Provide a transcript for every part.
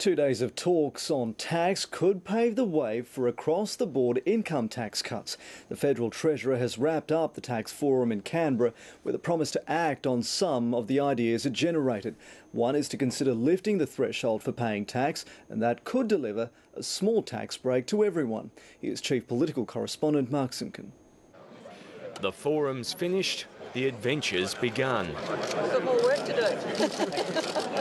2 days of talks on tax could pave the way for across-the-board income tax cuts. The Federal Treasurer has wrapped up the tax forum in Canberra with a promise to act on some of the ideas it generated. One is to consider lifting the threshold for paying tax, and that could deliver a small tax break to everyone. Here's Chief Political Correspondent Mark Simpkin. The forum's finished, the adventure's begun. We've got more work to do.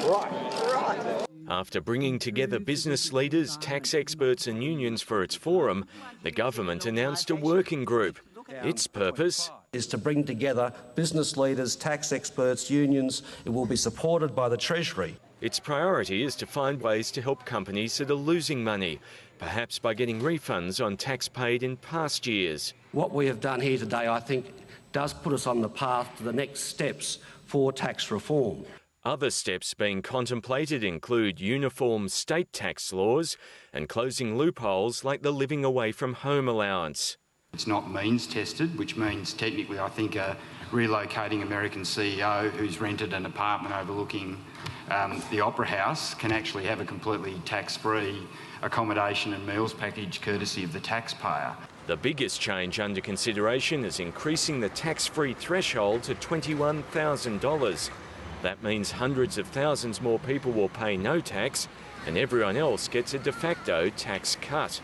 Right. After bringing together business leaders, tax experts and unions for its forum, the government announced a working group. Its purpose is to bring together business leaders, tax experts, unions. It will be supported by the Treasury. Its priority is to find ways to help companies that are losing money, perhaps by getting refunds on tax paid in past years. What we have done here today, I think, does put us on the path to the next steps for tax reform. Other steps being contemplated include uniform state tax laws and closing loopholes like the living away from home allowance. It's not means tested, which means technically I think a relocating American CEO who's rented an apartment overlooking the Opera House can actually have a completely tax-free accommodation and meals package courtesy of the taxpayer. The biggest change under consideration is increasing the tax-free threshold to $21,000. That means hundreds of thousands more people will pay no tax and everyone else gets a de facto tax cut.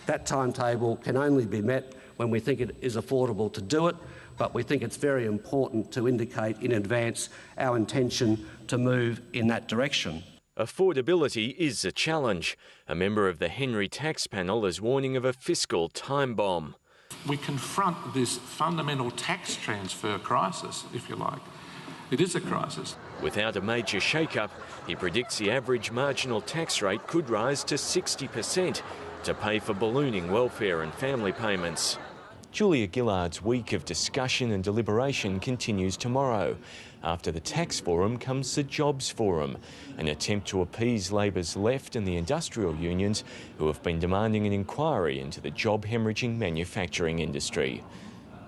That timetable can only be met when we think it is affordable to do it, but we think it's very important to indicate in advance our intention to move in that direction. Affordability is a challenge. A member of the Henry Tax Panel is warning of a fiscal time bomb. We confront this fundamental tax transfer crisis, if you like. It is a crisis. Without a major shake-up, he predicts the average marginal tax rate could rise to 60% to pay for ballooning welfare and family payments. Julia Gillard's week of discussion and deliberation continues tomorrow. After the tax forum comes the jobs forum, an attempt to appease Labor's left and the industrial unions who have been demanding an inquiry into the job-hemorrhaging manufacturing industry.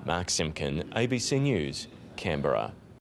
Mark Simpkin, ABC News, Canberra.